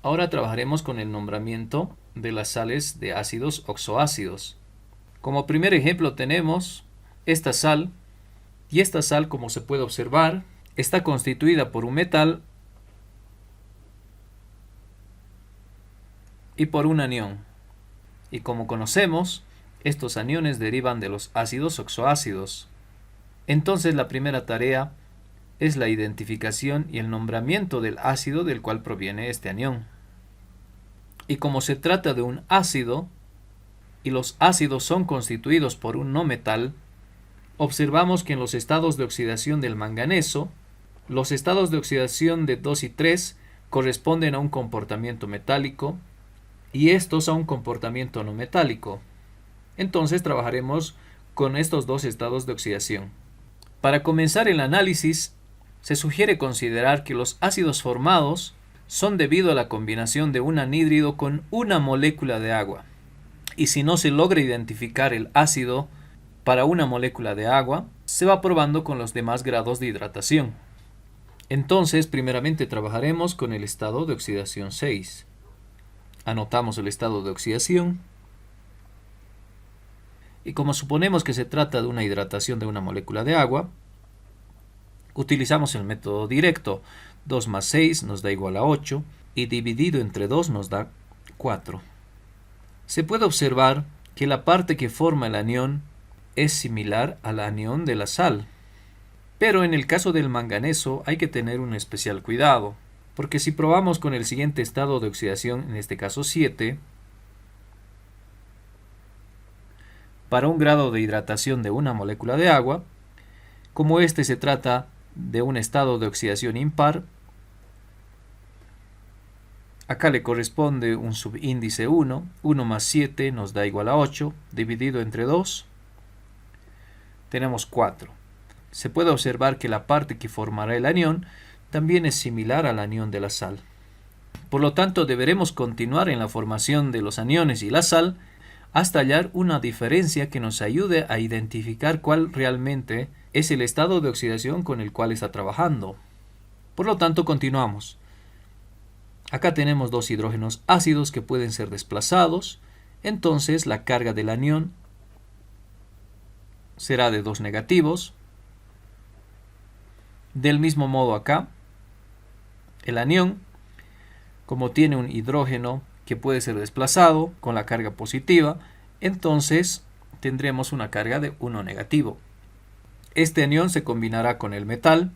Ahora trabajaremos con el nombramiento de las sales de ácidos oxoácidos. Como primer ejemplo tenemos esta sal, y esta sal, como se puede observar, está constituida por un metal y por un anión. Y como conocemos, estos aniones derivan de los ácidos oxoácidos. Entonces la primera tarea es la identificación y el nombramiento del ácido del cual proviene este anión. Y como se trata de un ácido, y los ácidos son constituidos por un no metal, observamos que en los estados de oxidación del manganeso, los estados de oxidación de 2 y 3 corresponden a un comportamiento metálico y estos a un comportamiento no metálico. Entonces trabajaremos con estos dos estados de oxidación. Para comenzar el análisis, se sugiere considerar que los ácidos formados son debido a la combinación de un anhídrido con una molécula de agua. Y si no se logra identificar el ácido para una molécula de agua, se va probando con los demás grados de hidratación. Entonces, primeramente trabajaremos con el estado de oxidación 6. Anotamos el estado de oxidación. Y como suponemos que se trata de una hidratación de una molécula de agua, utilizamos el método directo. 2 más 6 nos da igual a 8 y dividido entre 2 nos da 4. Se puede observar que la parte que forma el anión es similar al anión de la sal. Pero en el caso del manganeso hay que tener un especial cuidado, porque si probamos con el siguiente estado de oxidación, en este caso 7, para un grado de hidratación de una molécula de agua, como este se trata de un estado de oxidación impar, acá le corresponde un subíndice 1, 1 más 7 nos da igual a 8, dividido entre 2, tenemos 4. Se puede observar que la parte que formará el anión también es similar al anión de la sal. Por lo tanto, deberemos continuar en la formación de los aniones y la sal hasta hallar una diferencia que nos ayude a identificar cuál realmente es el estado de oxidación con el cual está trabajando. Por lo tanto, continuamos. Acá tenemos dos hidrógenos ácidos que pueden ser desplazados, entonces la carga del anión será de 2 negativos. Del mismo modo acá, el anión, como tiene un hidrógeno que puede ser desplazado con la carga positiva, entonces tendremos una carga de 1 negativo. Este anión se combinará con el metal,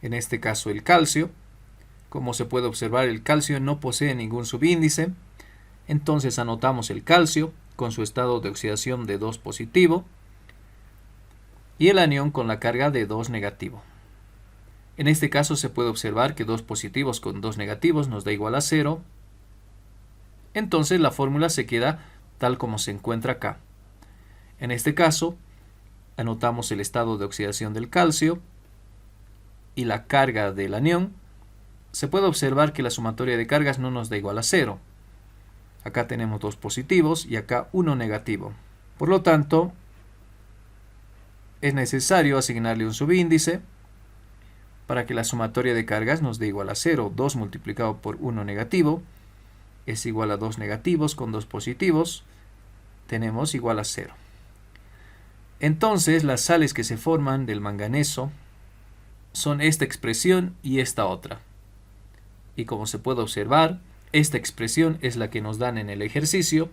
en este caso el calcio. Como se puede observar, el calcio no posee ningún subíndice, entonces anotamos el calcio con su estado de oxidación de 2 positivo y el anión con la carga de 2 negativo. En este caso se puede observar que 2 positivos con 2 negativos nos da igual a 0. Entonces la fórmula se queda tal como se encuentra acá. En este caso, anotamos el estado de oxidación del calcio y la carga del anión. Se puede observar que la sumatoria de cargas no nos da igual a 0. Acá tenemos 2 positivos y acá 1 negativo. Por lo tanto, es necesario asignarle un subíndice para que la sumatoria de cargas nos dé igual a 0. 2 multiplicado por 1 negativo es igual a 2 negativos con 2 positivos. Tenemos igual a 0. Entonces, las sales que se forman del manganeso son esta expresión y esta otra. Y como se puede observar, esta expresión es la que nos dan en el ejercicio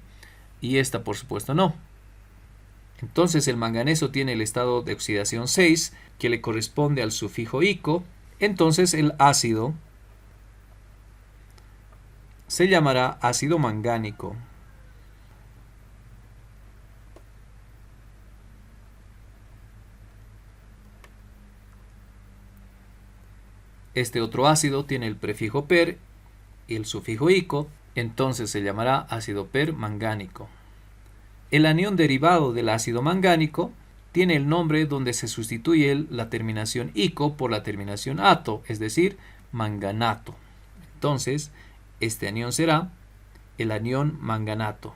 y esta por supuesto no. Entonces el manganeso tiene el estado de oxidación 6 que le corresponde al sufijo ico. Entonces el ácido se llamará ácido mangánico. Este otro ácido tiene el prefijo per y el sufijo ico, entonces se llamará ácido permangánico. El anión derivado del ácido mangánico tiene el nombre donde se sustituye la terminación ico por la terminación ato, es decir, manganato. Entonces, este anión será el anión manganato.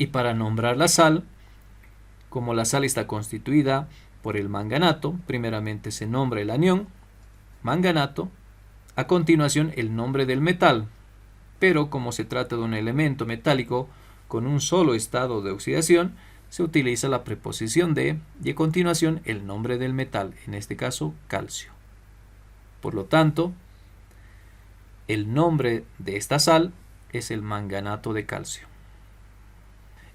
Y para nombrar la sal, como la sal está constituida por el manganato. Primeramente se nombra el anión, manganato, a continuación el nombre del metal, pero como se trata de un elemento metálico con un solo estado de oxidación, se utiliza la preposición de y a continuación el nombre del metal, en este caso calcio. Por lo tanto, el nombre de esta sal es el manganato de calcio.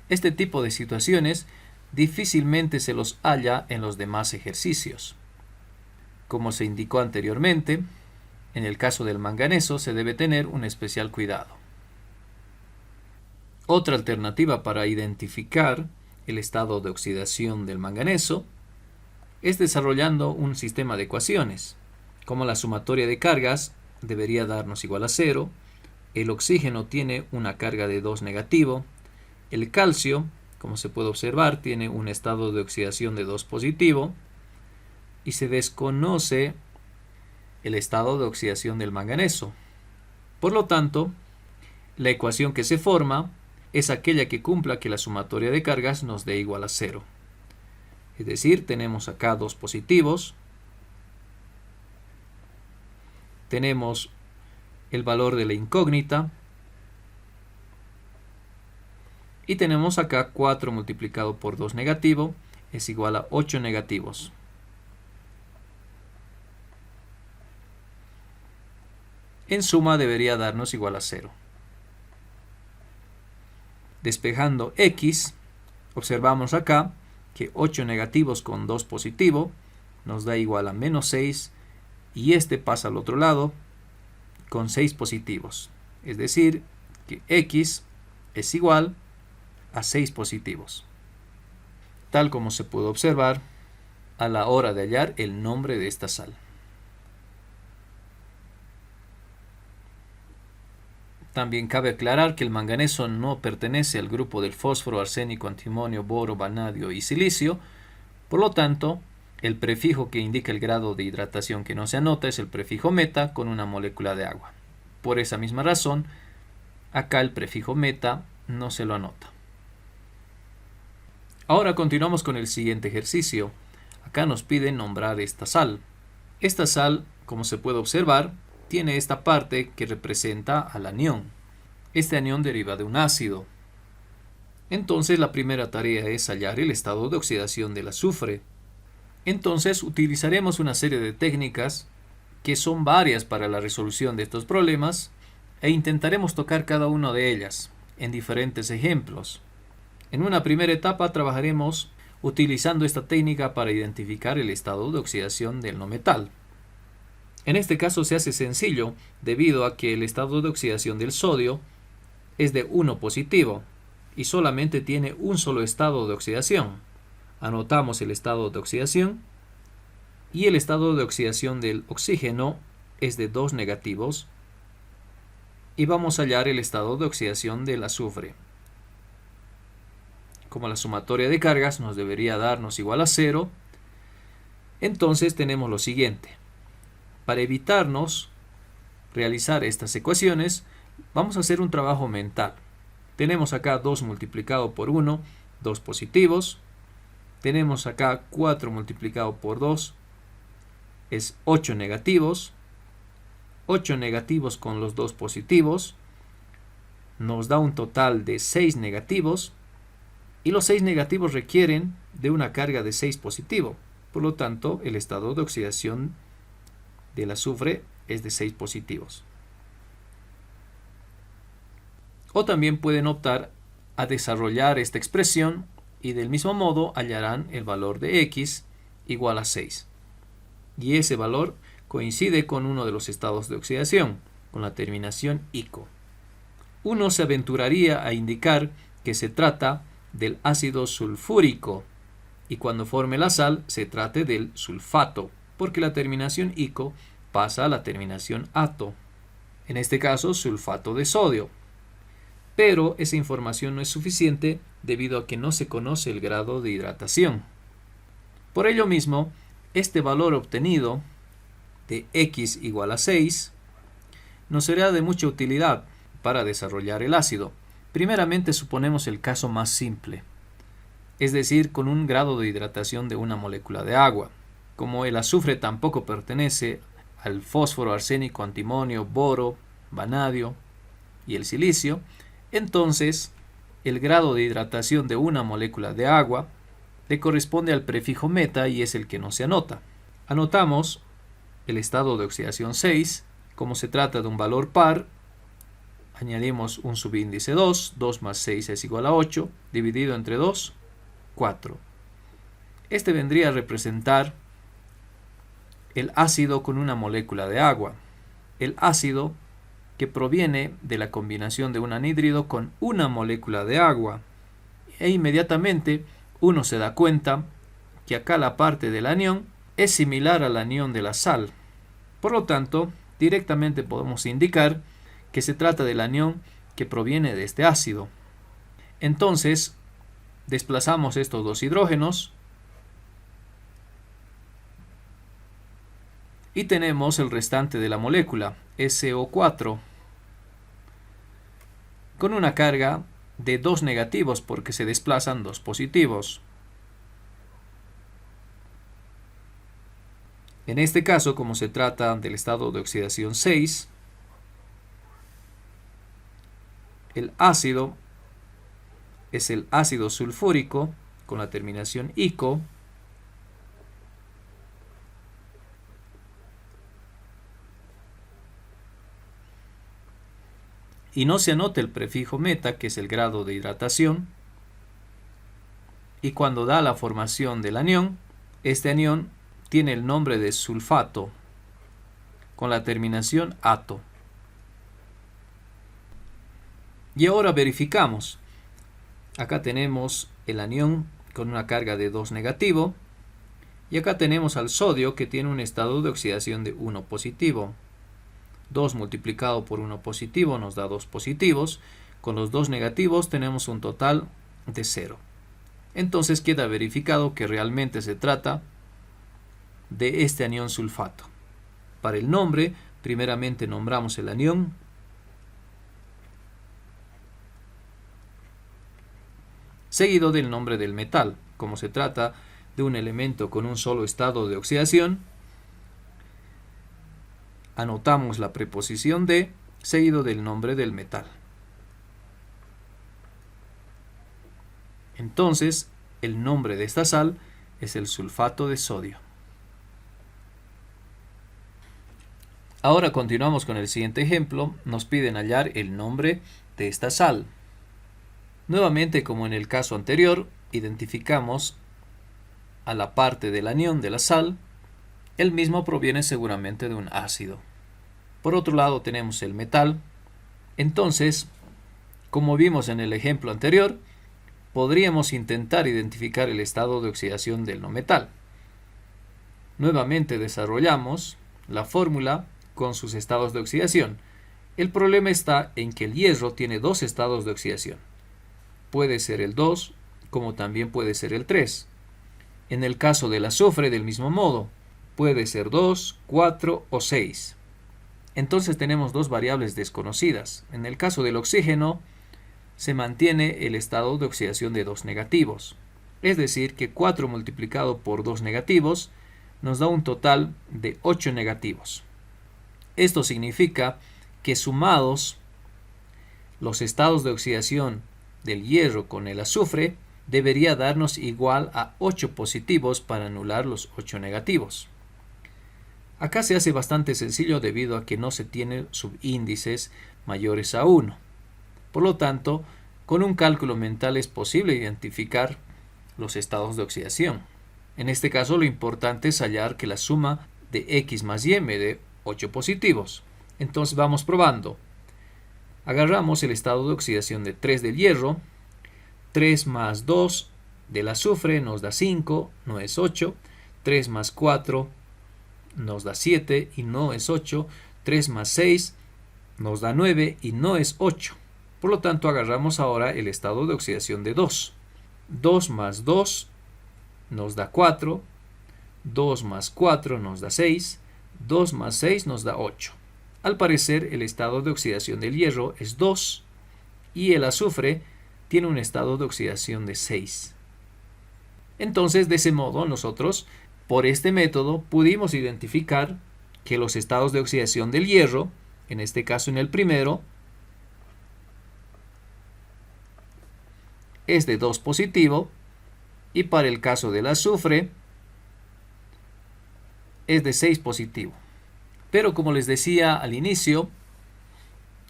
Este tipo de situaciones difícilmente se los halla en los demás ejercicios. Como se indicó anteriormente, en el caso del manganeso se debe tener un especial cuidado. Otra alternativa para identificar el estado de oxidación del manganeso es desarrollando un sistema de ecuaciones. Como la sumatoria de cargas debería darnos igual a 0, el oxígeno tiene una carga de 2 negativo, el calcio, como se puede observar, tiene un estado de oxidación de 2 positivo y se desconoce el estado de oxidación del manganeso. Por lo tanto, la ecuación que se forma es aquella que cumpla que la sumatoria de cargas nos dé igual a 0. Es decir, tenemos acá 2 positivos, tenemos el valor de la incógnita y tenemos acá 4 multiplicado por 2 negativo es igual a 8 negativos. En suma debería darnos igual a 0. Despejando x, observamos acá que 8 negativos con 2 positivo nos da igual a menos 6 y este pasa al otro lado con 6 positivos. Es decir, que x es igual a 6 positivos. Tal como se pudo observar a la hora de hallar el nombre de esta sal. También cabe aclarar que el manganeso no pertenece al grupo del fósforo, arsénico, antimonio, boro, vanadio y silicio. Por lo tanto, el prefijo que indica el grado de hidratación que no se anota es el prefijo meta con una molécula de agua. Por esa misma razón, acá el prefijo meta no se lo anota. Ahora continuamos con el siguiente ejercicio. Acá nos piden nombrar esta sal. Esta sal, como se puede observar, tiene esta parte que representa al anión. Este anión deriva de un ácido. Entonces la primera tarea es hallar el estado de oxidación del azufre. Entonces utilizaremos una serie de técnicas que son varias para la resolución de estos problemas e intentaremos tocar cada una de ellas en diferentes ejemplos. En una primera etapa trabajaremos utilizando esta técnica para identificar el estado de oxidación del no metal. En este caso se hace sencillo debido a que el estado de oxidación del sodio es de 1 positivo y solamente tiene un solo estado de oxidación. Anotamos el estado de oxidación y el estado de oxidación del oxígeno es de 2 negativos y vamos a hallar el estado de oxidación del azufre. Como la sumatoria de cargas nos debería darnos igual a 0, entonces tenemos lo siguiente. Para evitarnos realizar estas ecuaciones, vamos a hacer un trabajo mental. Tenemos acá 2 multiplicado por 1, 2 positivos. Tenemos acá 4 multiplicado por 2, es 8 negativos. 8 negativos con los 2 positivos nos da un total de 6 negativos. Y los 6 negativos requieren de una carga de 6 positivo. Por lo tanto, el estado de oxidación del azufre es de 6 positivos. O también pueden optar a desarrollar esta expresión y del mismo modo hallarán el valor de x igual a 6. Y ese valor coincide con uno de los estados de oxidación, con la terminación ico. Uno se aventuraría a indicar que se trata del ácido sulfúrico y cuando forme la sal se trate del sulfato, porque la terminación ico pasa a la terminación ato, en este caso sulfato de sodio. Pero esa información no es suficiente debido a que no se conoce el grado de hidratación. Por ello mismo, este valor obtenido de x igual a 6 nos será de mucha utilidad para desarrollar el ácido. Primeramente suponemos el caso más simple. es decir, con un grado de hidratación de una molécula de agua. Como el azufre tampoco pertenece al fósforo, arsénico, antimonio, boro, vanadio y el silicio, entonces el grado de hidratación de una molécula de agua le corresponde al prefijo meta y es el que no se anota. Anotamos el estado de oxidación 6, como se trata de un valor par, añadimos un subíndice 2, 2 más 6 es igual a 8, dividido entre 2, 4. Este vendría a representar el ácido con una molécula de agua. El ácido que proviene de la combinación de un anhídrido con una molécula de agua. E inmediatamente uno se da cuenta que acá la parte del anión es similar al anión de la sal. Por lo tanto, directamente podemos indicar que se trata del anión que proviene de este ácido. Entonces, desplazamos estos dos hidrógenos y tenemos el restante de la molécula, SO4, con una carga de 2 negativos porque se desplazan 2 positivos. En este caso, como se trata del estado de oxidación 6, el ácido es el ácido sulfúrico con la terminación ico, y no se anota el prefijo meta, que es el grado de hidratación, y cuando da la formación del anión, este anión tiene el nombre de sulfato con la terminación ato. Y ahora verificamos. Acá tenemos el anión con una carga de 2 negativo y acá tenemos al sodio que tiene un estado de oxidación de 1 positivo. 2 multiplicado por 1 positivo nos da 2 positivos. Con los 2 negativos tenemos un total de 0. Entonces queda verificado que realmente se trata de este anión sulfato. Para el nombre, primeramente nombramos el anión, seguido del nombre del metal. Como se trata de un elemento con un solo estado de oxidación, anotamos la preposición de, seguido del nombre del metal. Entonces, el nombre de esta sal es el sulfato de sodio. Ahora continuamos con el siguiente ejemplo. Nos piden hallar el nombre de esta sal. Nuevamente, como en el caso anterior, identificamos a la parte del anión de la sal. El mismo proviene seguramente de un ácido. Por otro lado tenemos el metal. Entonces, como vimos en el ejemplo anterior, podríamos intentar identificar el estado de oxidación del no metal. Nuevamente desarrollamos la fórmula con sus estados de oxidación. El problema está en que el hierro tiene 2 estados de oxidación. Puede ser el 2, como también puede ser el 3. En el caso del azufre, del mismo modo, puede ser 2, 4 o 6. Entonces tenemos 2 variables desconocidas. En el caso del oxígeno, se mantiene el estado de oxidación de 2 negativos. Es decir, que 4 multiplicado por 2 negativos nos da un total de 8 negativos. Esto significa que sumados los estados de oxidación del hierro con el azufre, debería darnos igual a 8 positivos para anular los 8 negativos. Acá se hace bastante sencillo debido a que no se tienen subíndices mayores a 1. Por lo tanto, con un cálculo mental es posible identificar los estados de oxidación. En este caso, lo importante es hallar que la suma de X más Y me dé 8 positivos. Entonces vamos probando. Agarramos el estado de oxidación de 3 del hierro. 3 más 2 del azufre nos da 5, no es 8. 3 más 4 nos da 7 y no es 8. 3 más 6 nos da 9 y no es 8. Por lo tanto, agarramos ahora el estado de oxidación de 2. 2 más 2 nos da 4. 2 más 4 nos da 6. 2 más 6 nos da 8. Al parecer, el estado de oxidación del hierro es 2 y el azufre tiene un estado de oxidación de 6. Entonces, de ese modo, nosotros, por este método, pudimos identificar que los estados de oxidación del hierro, en este caso en el primero, es de 2 positivo, y para el caso del azufre es de 6 positivo. Pero como les decía al inicio,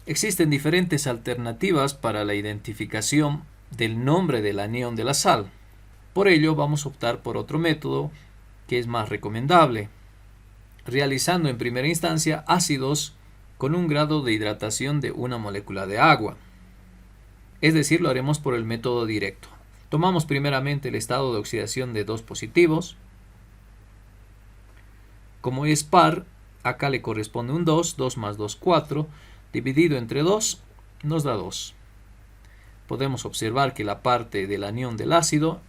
existen diferentes alternativas para la identificación del nombre del anión de la sal. Por ello vamos a optar por otro método que es más recomendable, realizando en primera instancia ácidos con un grado de hidratación de una molécula de agua. Es decir, lo haremos por el método directo. Tomamos primeramente el estado de oxidación de 2 positivos. Como es par, acá le corresponde un 2, 2 más 2, 4, dividido entre 2 nos da 2. Podemos observar que la parte del anión del ácido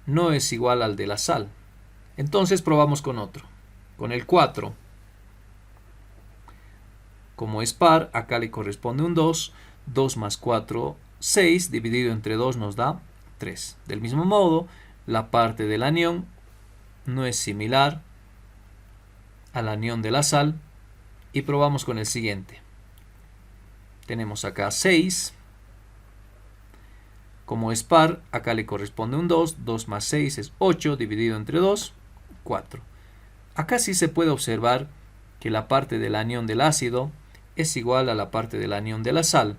no es igual al de la sal. Entonces probamos con otro, con el 4. Como es par, acá le corresponde un 2, 2 más 4, 6, dividido entre 2 nos da 3. Del mismo modo, la parte del anión no es similar al anión de la sal y probamos con el siguiente. Tenemos acá 6. Como es par, acá le corresponde un 2, 2 más 6 es 8, dividido entre 2, 4. Acá sí se puede observar que la parte del anión del ácido es igual a la parte del anión de la sal.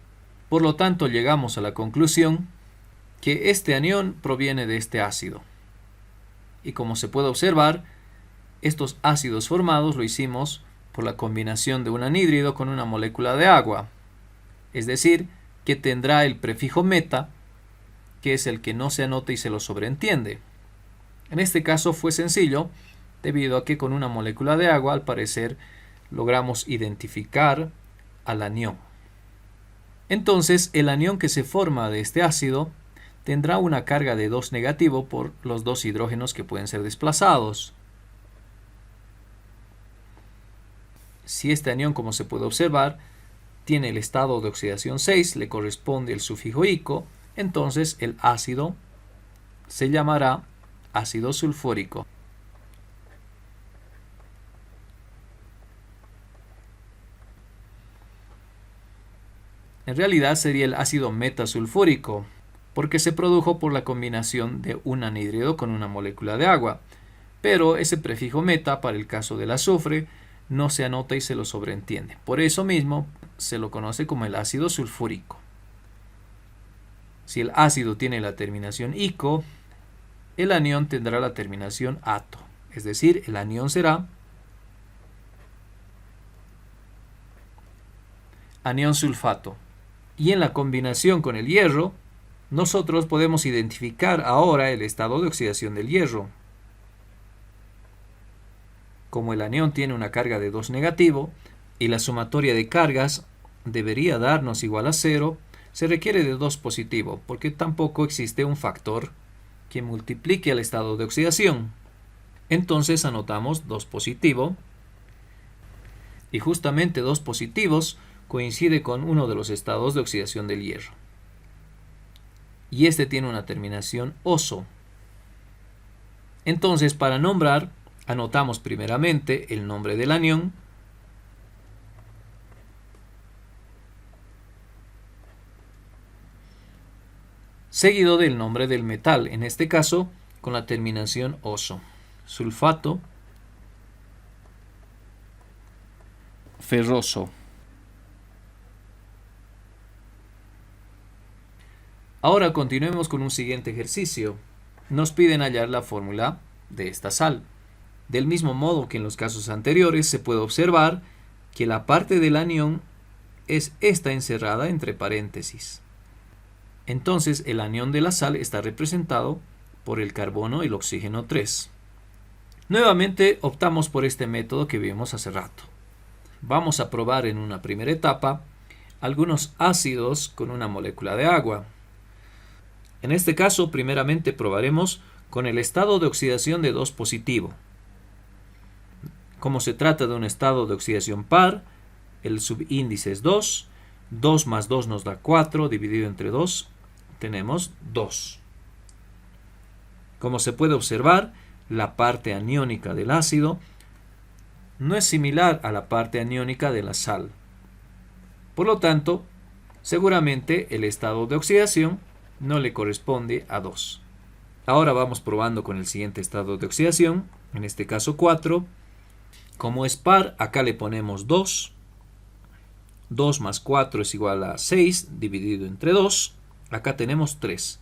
Por lo tanto, llegamos a la conclusión que este anión proviene de este ácido. Y como se puede observar, estos ácidos formados lo hicimos por la combinación de un anhídrido con una molécula de agua. Es decir, que tendrá el prefijo meta, que es el que no se anota y se lo sobreentiende. En este caso fue sencillo, debido a que con una molécula de agua, al parecer, logramos identificar al anión. Entonces, el anión que se forma de este ácido tendrá una carga de 2 negativo por los 2 hidrógenos que pueden ser desplazados. Si este anión, como se puede observar, tiene el estado de oxidación 6, le corresponde el sufijo ico, entonces el ácido se llamará ácido sulfúrico. En realidad sería el ácido metasulfúrico, porque se produjo por la combinación de un anhídrido con una molécula de agua. Pero ese prefijo meta, para el caso del azufre, no se anota y se lo sobreentiende. Por eso mismo se lo conoce como el ácido sulfúrico. Si el ácido tiene la terminación ico, el anión tendrá la terminación ato. Es decir, el anión será anión sulfato. Y en la combinación con el hierro, nosotros podemos identificar ahora el estado de oxidación del hierro. Como el anión tiene una carga de 2 negativo y la sumatoria de cargas debería darnos igual a 0, se requiere de 2 positivo, porque tampoco existe un factor que multiplique el estado de oxidación. Entonces anotamos 2 positivo, y justamente 2 positivos coincide con uno de los estados de oxidación del hierro. Y este tiene una terminación oso. Entonces, para nombrar, anotamos primeramente el nombre del anión, seguido del nombre del metal, en este caso con la terminación oso. Sulfato ferroso. Ahora continuemos con un siguiente ejercicio. Nos piden hallar la fórmula de esta sal. Del mismo modo que en los casos anteriores, se puede observar que la parte del anión es esta encerrada entre paréntesis. Entonces el anión de la sal está representado por el carbono y el oxígeno 3. Nuevamente optamos por este método que vimos hace rato. Vamos a probar en una primera etapa algunos ácidos con una molécula de agua. En este caso, primeramente probaremos con el estado de oxidación de 2 positivo. Como se trata de un estado de oxidación par, el subíndice es 2. 2 más 2 nos da 4, dividido entre 2, tenemos 2. Como se puede observar, la parte aniónica del ácido no es similar a la parte aniónica de la sal. Por lo tanto, seguramente el estado de oxidación no le corresponde a 2. Ahora vamos probando con el siguiente estado de oxidación, en este caso 4. Como es par, acá le ponemos 2. 2 más 4 es igual a 6, dividido entre 2. Acá tenemos 3.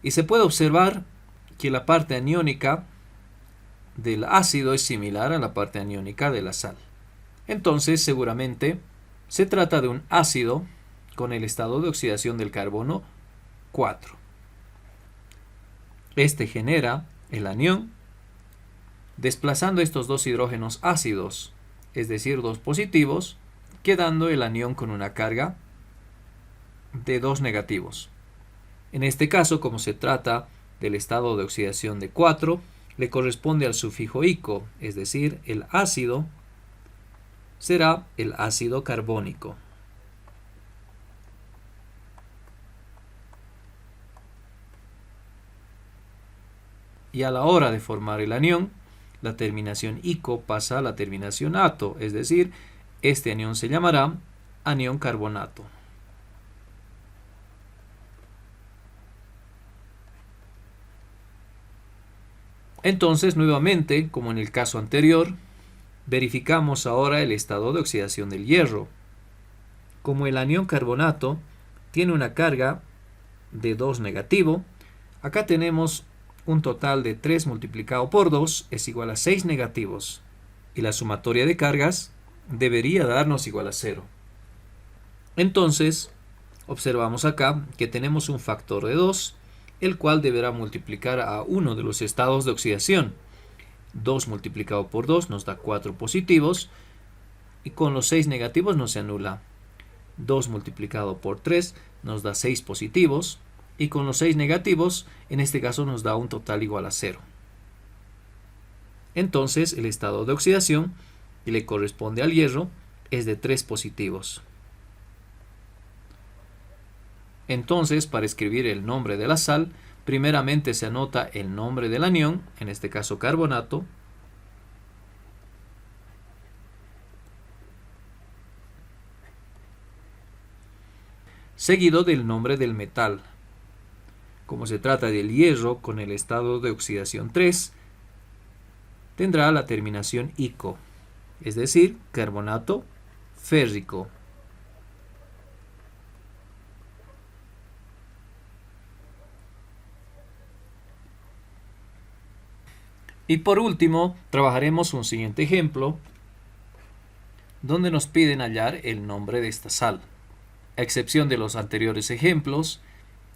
Y se puede observar que la parte aniónica del ácido es similar a la parte aniónica de la sal. Entonces, seguramente, se trata de un ácido con el estado de oxidación del carbono 4. Este genera el anión, desplazando estos dos hidrógenos ácidos, es decir, dos positivos, quedando el anión con una carga de 2 negativos. En este caso, como se trata del estado de oxidación de 4, le corresponde al sufijo ico, es decir, el ácido será el ácido carbónico. Y a la hora de formar el anión, la terminación ico pasa a la terminación ato, es decir, este anión se llamará anión carbonato. Entonces, nuevamente, como en el caso anterior, verificamos ahora el estado de oxidación del hierro. Como el anión carbonato tiene una carga de 2 negativo, acá tenemos un total de 3 multiplicado por 2 es igual a 6 negativos. Y la sumatoria de cargas debería darnos igual a 0. Entonces, observamos acá que tenemos un factor de 2, el cual deberá multiplicar a uno de los estados de oxidación. 2 multiplicado por 2 nos da 4 positivos, y con los 6 negativos no se anula. 2 multiplicado por 3 nos da 6 positivos, y con los 6 negativos, en este caso nos da un total igual a 0. Entonces, el estado de oxidación que le corresponde al hierro es de 3 positivos. Entonces, para escribir el nombre de la sal, primeramente se anota el nombre del anión, en este caso carbonato, seguido del nombre del metal. Como se trata del hierro con el estado de oxidación 3, tendrá la terminación ico, es decir, carbonato férrico. Y por último, trabajaremos un siguiente ejemplo, donde nos piden hallar el nombre de esta sal. A excepción de los anteriores ejemplos,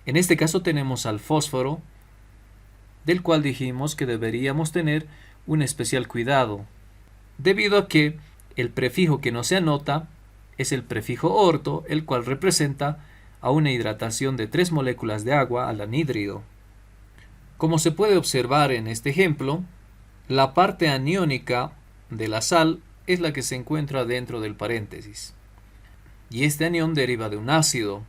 en este caso tenemos al fósforo, del cual dijimos que deberíamos tener un especial cuidado, debido a que el prefijo que no se anota es el prefijo orto, el cual representa a una hidratación de 3 moléculas de agua al anhídrido. Como se puede observar en este ejemplo, la parte aniónica de la sal es la que se encuentra dentro del paréntesis. Y este anión deriva de un ácido.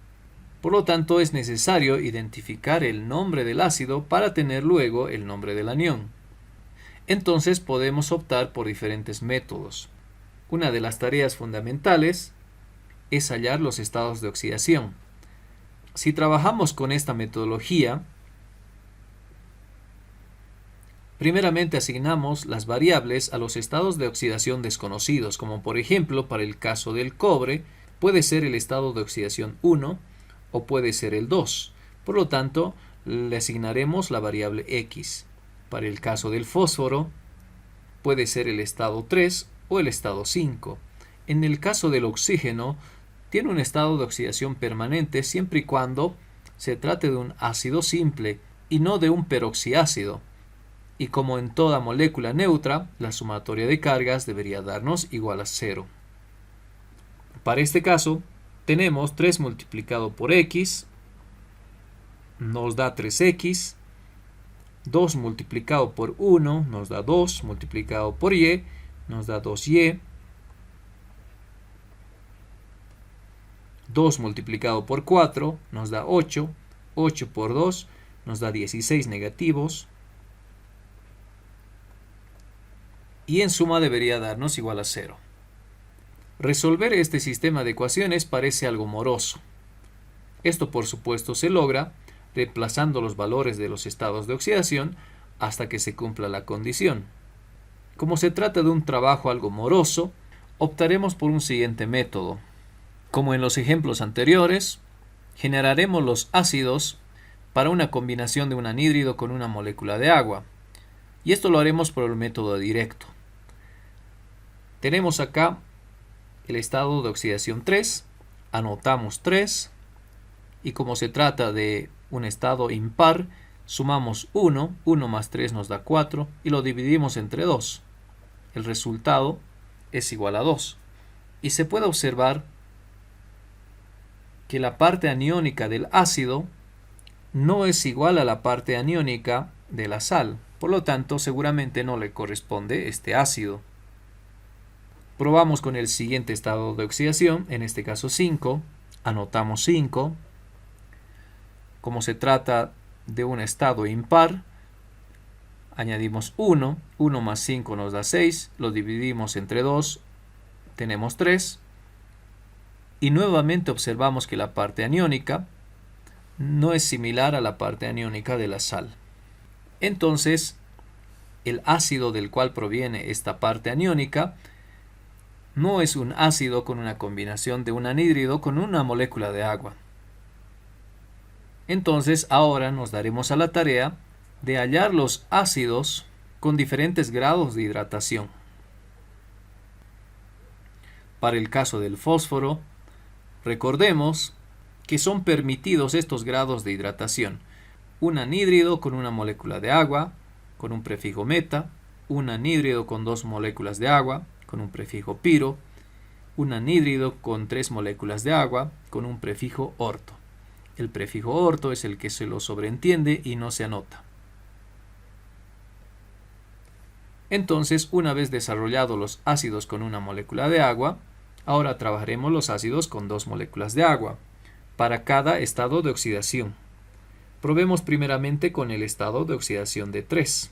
Por lo tanto, es necesario identificar el nombre del ácido para tener luego el nombre del anión. Entonces podemos optar por diferentes métodos. Una de las tareas fundamentales es hallar los estados de oxidación. Si trabajamos con esta metodología, primeramente asignamos las variables a los estados de oxidación desconocidos, como por ejemplo para el caso del cobre puede ser el estado de oxidación 1 o puede ser el 2. Por lo tanto, le asignaremos la variable X. Para el caso del fósforo puede ser el estado 3 o el estado 5. En el caso del oxígeno, tiene un estado de oxidación permanente siempre y cuando se trate de un ácido simple y no de un peroxiácido. Y como en toda molécula neutra, la sumatoria de cargas debería darnos igual a 0. Para este caso, tenemos 3 multiplicado por x, nos da 3x, 2 multiplicado por 1 nos da 2, multiplicado por y nos da 2y, 2 multiplicado por 4 nos da 8, 8 por 2 nos da 16 negativos. Y en suma debería darnos igual a 0. Resolver este sistema de ecuaciones parece algo moroso. Esto por supuesto se logra reemplazando los valores de los estados de oxidación hasta que se cumpla la condición. Como se trata de un trabajo algo moroso, optaremos por un siguiente método. Como en los ejemplos anteriores, generaremos los ácidos para una combinación de un anhídrido con una molécula de agua. Y esto lo haremos por el método directo. Tenemos acá el estado de oxidación 3, anotamos 3, y como se trata de un estado impar, sumamos 1, 1 más 3 nos da 4, y lo dividimos entre 2. El resultado es igual a 2. Y se puede observar que la parte aniónica del ácido no es igual a la parte aniónica de la sal. Por lo tanto, seguramente no le corresponde este ácido. Probamos con el siguiente estado de oxidación, en este caso 5. Anotamos 5. Como se trata de un estado impar, añadimos 1. 1 más 5 nos da 6. Lo dividimos entre 2. Tenemos 3. Y nuevamente observamos que la parte aniónica no es similar a la parte aniónica de la sal. Entonces, el ácido del cual proviene esta parte aniónica no es un ácido con una combinación de un anhídrido con una molécula de agua. Entonces, ahora nos daremos a la tarea de hallar los ácidos con diferentes grados de hidratación. Para el caso del fósforo, recordemos que son permitidos estos grados de hidratación. Un anhídrido con una molécula de agua, con un prefijo meta, un anhídrido con 2 moléculas de agua, con un prefijo piro, un anhídrido con 3 moléculas de agua, con un prefijo orto. El prefijo orto es el que se lo sobreentiende y no se anota. Entonces, una vez desarrollados los ácidos con una molécula de agua, ahora trabajaremos los ácidos con 2 moléculas de agua, para cada estado de oxidación. Probemos primeramente con el estado de oxidación de 3.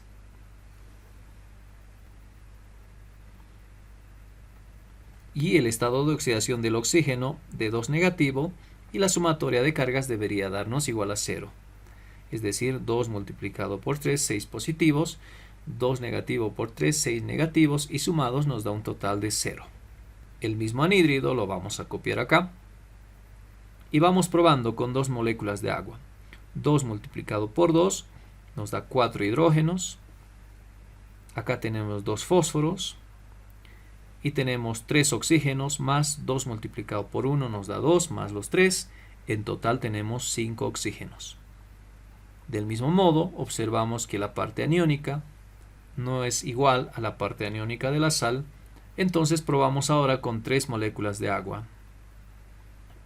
Y el estado de oxidación del oxígeno de 2 negativo, y la sumatoria de cargas debería darnos igual a 0. Es decir, 2 multiplicado por 3, 6 positivos, 2 negativo por 3, 6 negativos, y sumados nos da un total de 0. El mismo anhídrido lo vamos a copiar acá. Y vamos probando con 2 moléculas de agua. 2 multiplicado por 2 nos da 4 hidrógenos. Acá tenemos 2 fósforos. Y tenemos 3 oxígenos más 2 multiplicado por 1 nos da 2 más los 3. En total tenemos 5 oxígenos. Del mismo modo, observamos que la parte aniónica no es igual a la parte aniónica de la sal. Entonces probamos ahora con 3 moléculas de agua.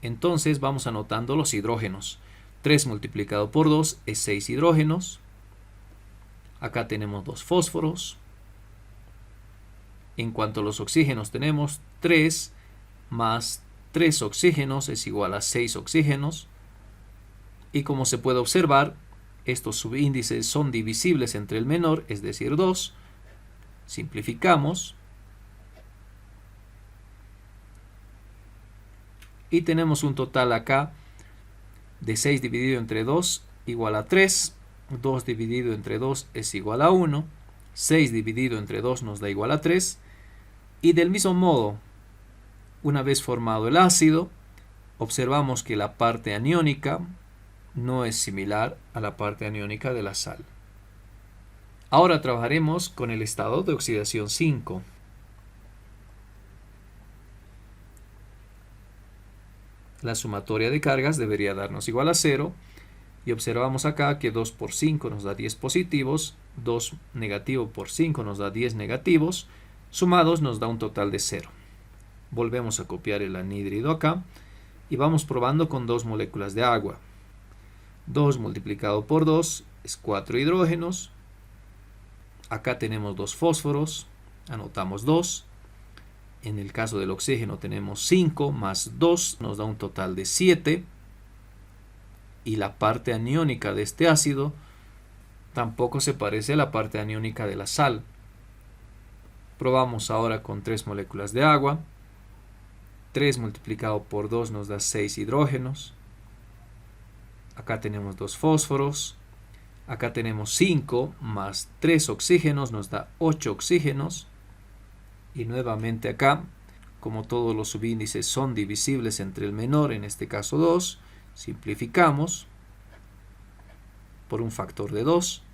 Entonces vamos anotando los hidrógenos. 3 multiplicado por 2 es 6 hidrógenos. Acá tenemos 2 fósforos. En cuanto a los oxígenos, tenemos 3 más 3 oxígenos es igual a 6 oxígenos. Y como se puede observar, estos subíndices son divisibles entre el menor, es decir, 2. Simplificamos. Y tenemos un total acá de 6 dividido entre 2 igual a 3. 2 dividido entre 2 es igual a 1. 6 dividido entre 2 nos da igual a 3. Y del mismo modo, una vez formado el ácido, observamos que la parte aniónica no es similar a la parte aniónica de la sal. Ahora trabajaremos con el estado de oxidación 5. La sumatoria de cargas debería darnos igual a 0. Y observamos acá que 2 por 5 nos da 10 positivos. 2 negativo por 5 nos da 10 negativos. Sumados nos da un total de 0. Volvemos a copiar el anhídrido acá. Y vamos probando con 2 moléculas de agua. 2 multiplicado por 2 es 4 hidrógenos. Acá tenemos 2 fósforos. Anotamos 2. En el caso del oxígeno tenemos 5 más 2 nos da un total de 7. y la parte aniónica de este ácido tampoco se parece a la parte aniónica de la sal. Probamos ahora con 3 moléculas de agua. 3 multiplicado por 2 nos da 6 hidrógenos. Acá tenemos 2 fósforos. Acá tenemos 5 más 3 oxígenos nos da 8 oxígenos. Y nuevamente acá, como todos los subíndices son divisibles entre el menor, en este caso 2, simplificamos por un factor de 2.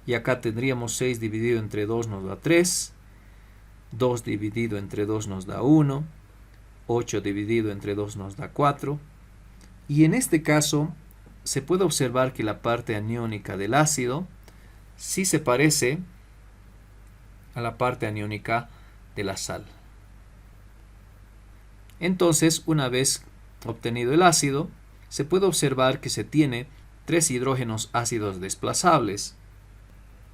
Y acá tendríamos 6 dividido entre 2 nos da 3. 2 dividido entre 2 nos da 1. 8 dividido entre 2 nos da 4. Y en este caso se puede observar que la parte aniónica del ácido sí se parece a la parte aniónica de la sal. Entonces, una vez obtenido el ácido, se puede observar que se tiene 3 hidrógenos ácidos desplazables.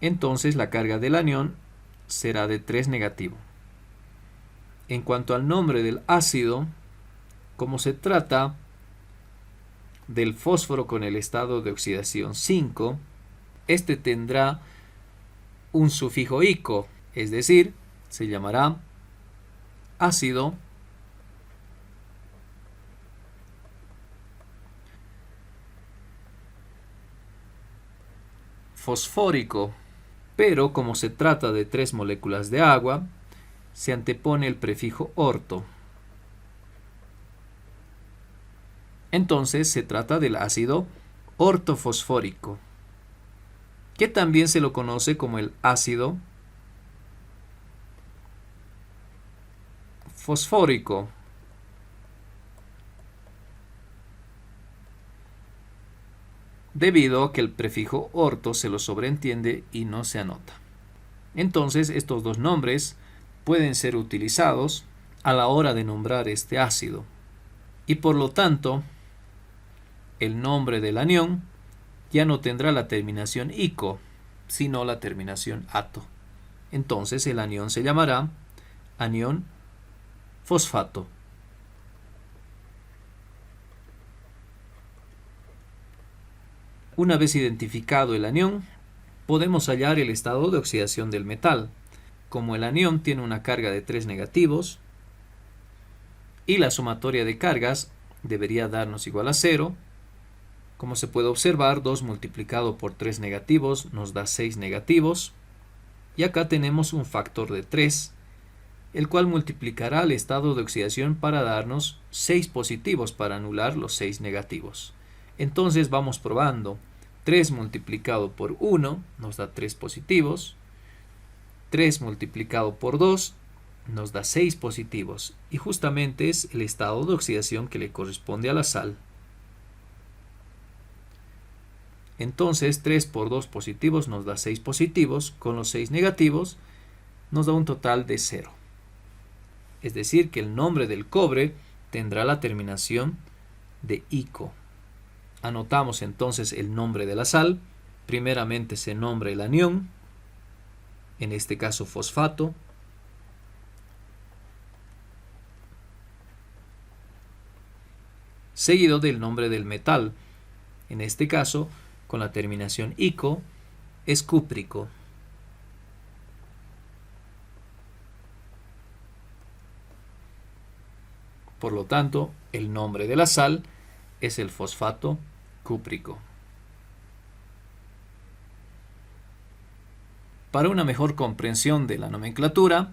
Entonces la carga del anión será de 3 negativo. En cuanto al nombre del ácido, como se trata del fósforo con el estado de oxidación 5, este tendrá un sufijo ico, es decir, se llamará ácido fosfórico. Pero como se trata de 3 moléculas de agua, se antepone el prefijo orto. Entonces se trata del ácido ortofosfórico, que también se lo conoce como el ácido fosfórico. Debido a que el prefijo orto se lo sobreentiende y no se anota. Entonces estos dos nombres pueden ser utilizados a la hora de nombrar este ácido. Y por lo tanto, el nombre del anión ya no tendrá la terminación ico, sino la terminación ato. Entonces el anión se llamará anión fosfato. Una vez identificado el anión, podemos hallar el estado de oxidación del metal. Como el anión tiene una carga de 3 negativos y la sumatoria de cargas debería darnos igual a 0, como se puede observar, 2 multiplicado por 3 negativos nos da 6 negativos. Y acá tenemos un factor de 3, el cual multiplicará el estado de oxidación para darnos 6 positivos para anular los 6 negativos. Entonces vamos probando. 3 multiplicado por 1 nos da 3 positivos. 3 multiplicado por 2 nos da 6 positivos. Y justamente es el estado de oxidación que le corresponde a la sal. Entonces 3 por 2 positivos nos da 6 positivos. Con los 6 negativos nos da un total de 0. Es decir, que el nombre del cobre tendrá la terminación de ico. Anotamos entonces el nombre de la sal. Primeramente se nombra el anión, en este caso fosfato. Seguido del nombre del metal, en este caso con la terminación ico, es cúprico. Por lo tanto, el nombre de la sal es el fosfato cúprico. Para una mejor comprensión de la nomenclatura,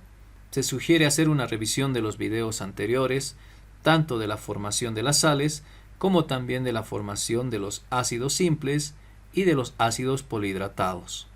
se sugiere hacer una revisión de los videos anteriores, tanto de la formación de las sales, como también de la formación de los ácidos simples y de los ácidos polihidratados.